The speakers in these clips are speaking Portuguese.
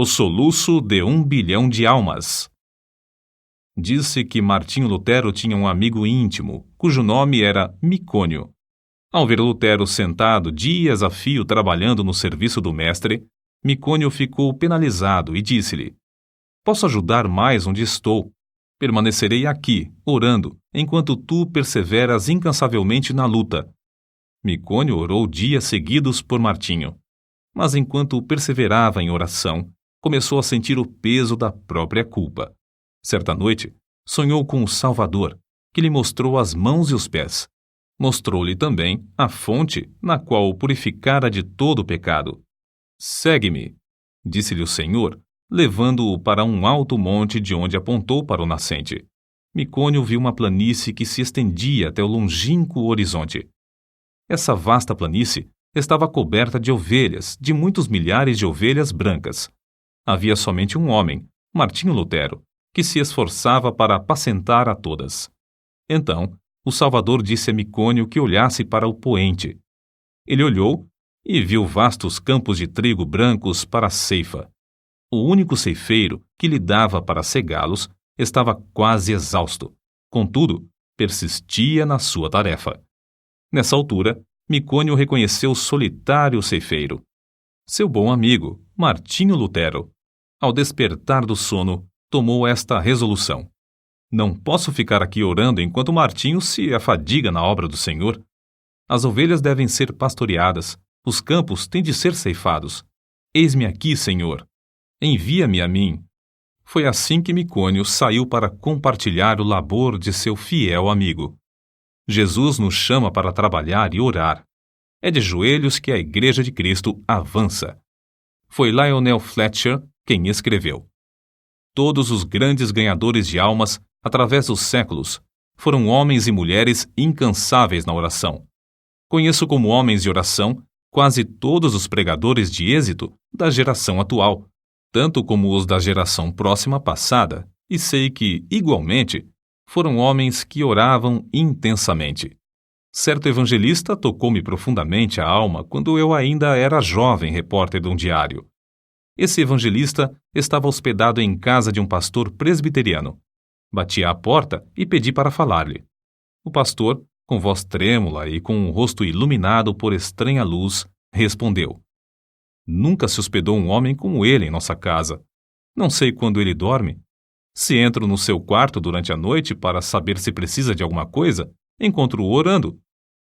O soluço de 1 bilhão de almas. Disse que Martinho Lutero tinha um amigo íntimo, cujo nome era Micônio. Ao ver Lutero sentado dias a fio trabalhando no serviço do mestre, Micônio ficou penalizado e disse-lhe: Posso ajudar mais onde estou. Permanecerei aqui, orando, enquanto tu perseveras incansavelmente na luta. Micônio orou dias seguidos por Martinho. Mas enquanto perseverava em oração, começou a sentir o peso da própria culpa. Certa noite, sonhou com o Salvador, que lhe mostrou as mãos e os pés. Mostrou-lhe também a fonte na qual o purificara de todo o pecado. Segue-me, disse-lhe o Senhor, levando-o para um alto monte de onde apontou para o nascente. Micônio viu uma planície que se estendia até o longínquo horizonte. Essa vasta planície estava coberta de ovelhas, de muitos milhares de ovelhas brancas. Havia somente um homem, Martinho Lutero, que se esforçava para apacentar a todas. Então, o Salvador disse a Micônio que olhasse para o poente. Ele olhou e viu vastos campos de trigo brancos para a ceifa. O único ceifeiro que lhe dava para cegá-los estava quase exausto. Contudo, persistia na sua tarefa. Nessa altura, Micônio reconheceu o solitário ceifeiro. Seu bom amigo, Martinho Lutero. Ao despertar do sono, tomou esta resolução: Não posso ficar aqui orando enquanto Martinho se afadiga na obra do Senhor. As ovelhas devem ser pastoreadas, os campos têm de ser ceifados. Eis-me aqui, Senhor. Envia-me a mim. Foi assim que Micônio saiu para compartilhar o labor de seu fiel amigo. Jesus nos chama para trabalhar e orar. É de joelhos que a Igreja de Cristo avança. Foi Lionel Fletcher quem escreveu. Todos os grandes ganhadores de almas, através dos séculos, foram homens e mulheres incansáveis na oração. Conheço como homens de oração quase todos os pregadores de êxito da geração atual, tanto como os da geração próxima passada, e sei que, igualmente, foram homens que oravam intensamente. Certo evangelista tocou-me profundamente a alma quando eu ainda era jovem repórter de um diário. Esse evangelista estava hospedado em casa de um pastor presbiteriano. Bati à porta e pedi para falar-lhe. O pastor, com voz trêmula e com o rosto iluminado por estranha luz, respondeu: Nunca se hospedou um homem como ele em nossa casa. Não sei quando ele dorme. Se entro no seu quarto durante a noite para saber se precisa de alguma coisa, encontro-o orando.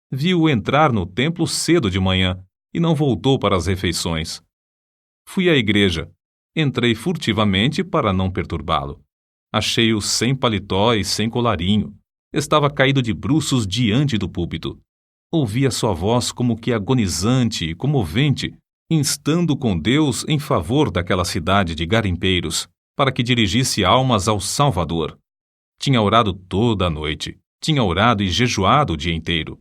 Vi-o entrar no templo cedo de manhã e não voltou para as refeições. Fui à igreja. Entrei furtivamente para não perturbá-lo. Achei-o sem paletó e sem colarinho. Estava caído de bruços diante do púlpito. Ouvi a sua voz como que agonizante e comovente, instando com Deus em favor daquela cidade de garimpeiros, para que dirigisse almas ao Salvador. Tinha orado toda a noite. Tinha orado e jejuado o dia inteiro.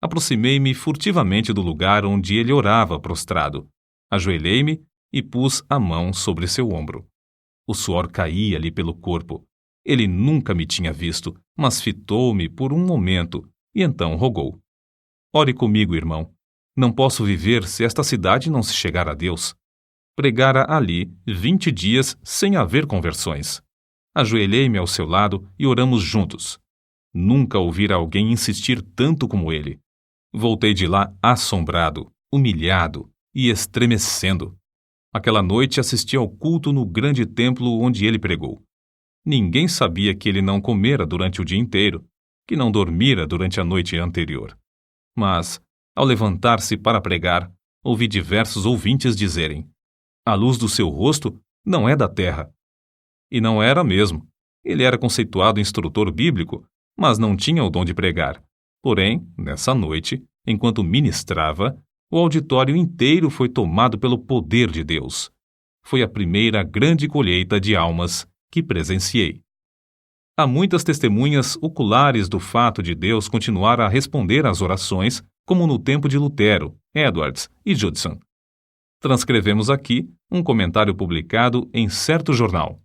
Aproximei-me furtivamente do lugar onde ele orava prostrado. Ajoelhei-me e pus a mão sobre seu ombro. O suor caía-lhe pelo corpo. Ele nunca me tinha visto, mas fitou-me por um momento e então rogou: Ore comigo, irmão. Não posso viver se esta cidade não se chegar a Deus. Pregara ali 20 dias sem haver conversões. Ajoelhei-me ao seu lado e oramos juntos. Nunca ouvira alguém insistir tanto como ele. Voltei de lá assombrado, humilhado e estremecendo. Aquela noite assisti ao culto no grande templo onde ele pregou. Ninguém sabia que ele não comera durante o dia inteiro, que não dormira durante a noite anterior. Mas, ao levantar-se para pregar, ouvi diversos ouvintes dizerem: A luz do seu rosto não é da terra. E não era mesmo. Ele era conceituado instrutor bíblico, mas não tinha o dom de pregar. Porém, nessa noite, enquanto ministrava, o auditório inteiro foi tomado pelo poder de Deus. Foi a primeira grande colheita de almas que presenciei. Há muitas testemunhas oculares do fato de Deus continuar a responder às orações, como no tempo de Lutero, Edwards e Judson. Transcrevemos aqui um comentário publicado em certo jornal.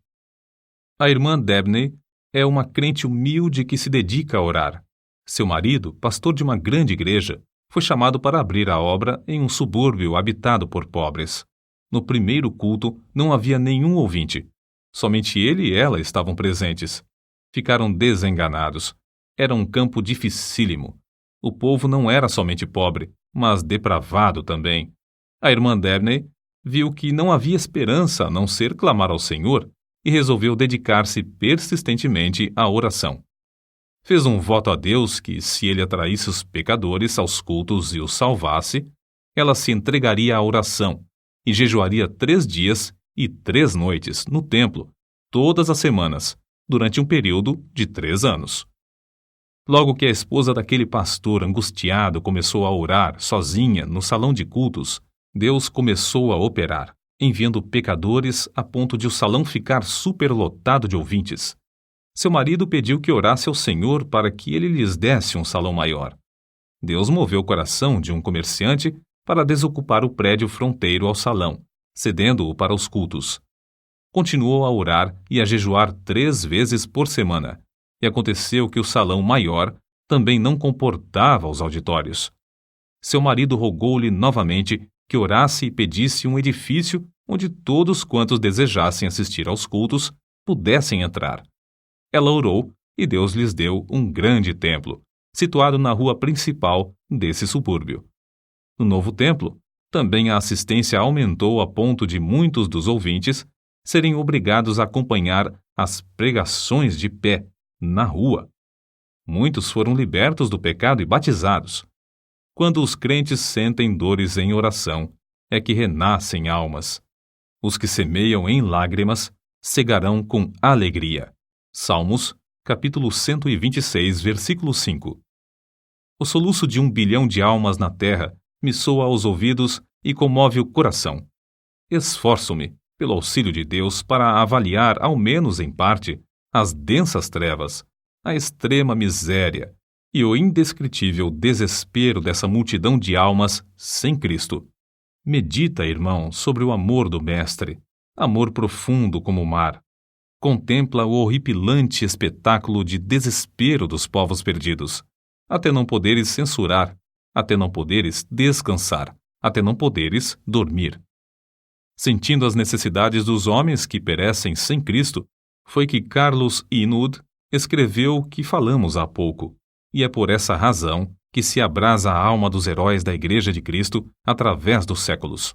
A irmã Dabney é uma crente humilde que se dedica a orar. Seu marido, pastor de uma grande igreja, foi chamado para abrir a obra em um subúrbio habitado por pobres. No primeiro culto não havia nenhum ouvinte. Somente ele e ela estavam presentes. Ficaram desenganados. Era um campo dificílimo. O povo não era somente pobre, mas depravado também. A irmã Dabney viu que não havia esperança a não ser clamar ao Senhor e resolveu dedicar-se persistentemente à oração. Fez um voto a Deus que, se ele atraísse os pecadores aos cultos e os salvasse, ela se entregaria à oração e jejuaria 3 dias e 3 noites no templo, todas as semanas, durante um período de 3 anos. Logo que a esposa daquele pastor angustiado começou a orar sozinha no salão de cultos, Deus começou a operar, enviando pecadores a ponto de o salão ficar superlotado de ouvintes. Seu marido pediu que orasse ao Senhor para que ele lhes desse um salão maior. Deus moveu o coração de um comerciante para desocupar o prédio fronteiro ao salão, cedendo-o para os cultos. Continuou a orar e a jejuar 3 vezes por semana, e aconteceu que o salão maior também não comportava os auditórios. Seu marido rogou-lhe novamente que orasse e pedisse um edifício onde todos quantos desejassem assistir aos cultos pudessem entrar. Ela orou e Deus lhes deu um grande templo, situado na rua principal desse subúrbio. No novo templo, também a assistência aumentou a ponto de muitos dos ouvintes serem obrigados a acompanhar as pregações de pé, na rua. Muitos foram libertos do pecado e batizados. Quando os crentes sentem dores em oração, é que renascem almas. Os que semeiam em lágrimas cegarão com alegria. Salmos, capítulo 126, versículo 5. O soluço de 1 bilhão de almas na terra me soa aos ouvidos e comove o coração. Esforço-me, pelo auxílio de Deus, para avaliar, ao menos em parte, as densas trevas, a extrema miséria e o indescritível desespero dessa multidão de almas sem Cristo. Medita, irmão, sobre o amor do Mestre, amor profundo como o mar. Contempla o horripilante espetáculo de desespero dos povos perdidos, até não poderes censurar, até não poderes descansar, até não poderes dormir. Sentindo as necessidades dos homens que perecem sem Cristo, foi que Carlos Inwood escreveu o que falamos há pouco, e é por essa razão que se abrasa a alma dos heróis da Igreja de Cristo através dos séculos.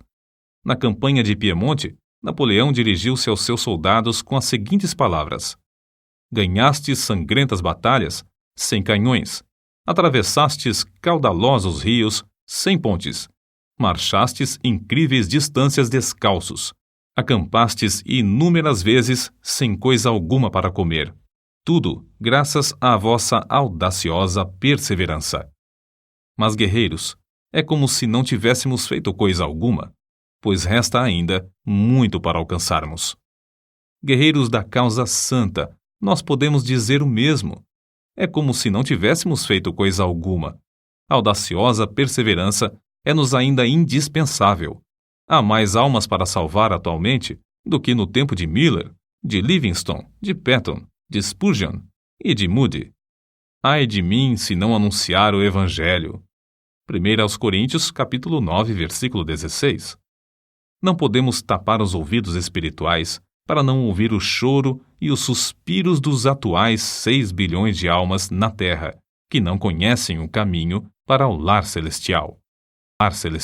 Na campanha de Piemonte, Napoleão dirigiu-se aos seus soldados com as seguintes palavras: ganhastes sangrentas batalhas sem canhões, atravessastes caudalosos rios sem pontes, marchastes incríveis distâncias descalços, acampastes inúmeras vezes sem coisa alguma para comer. Tudo graças à vossa audaciosa perseverança. Mas, guerreiros, é como se não tivéssemos feito coisa alguma, pois resta ainda muito para alcançarmos. Guerreiros da causa santa, nós podemos dizer o mesmo. É como se não tivéssemos feito coisa alguma. A audaciosa perseverança é-nos ainda indispensável. Há mais almas para salvar atualmente do que no tempo de Miller, de Livingstone, de Patton, de Spurgeon e de Moody. Ai de mim se não anunciar o Evangelho. 1 Coríntios, capítulo 9, versículo 16. Não podemos tapar os ouvidos espirituais para não ouvir o choro e os suspiros dos atuais 6 bilhões de almas na Terra, que não conhecem o caminho para o lar celestial.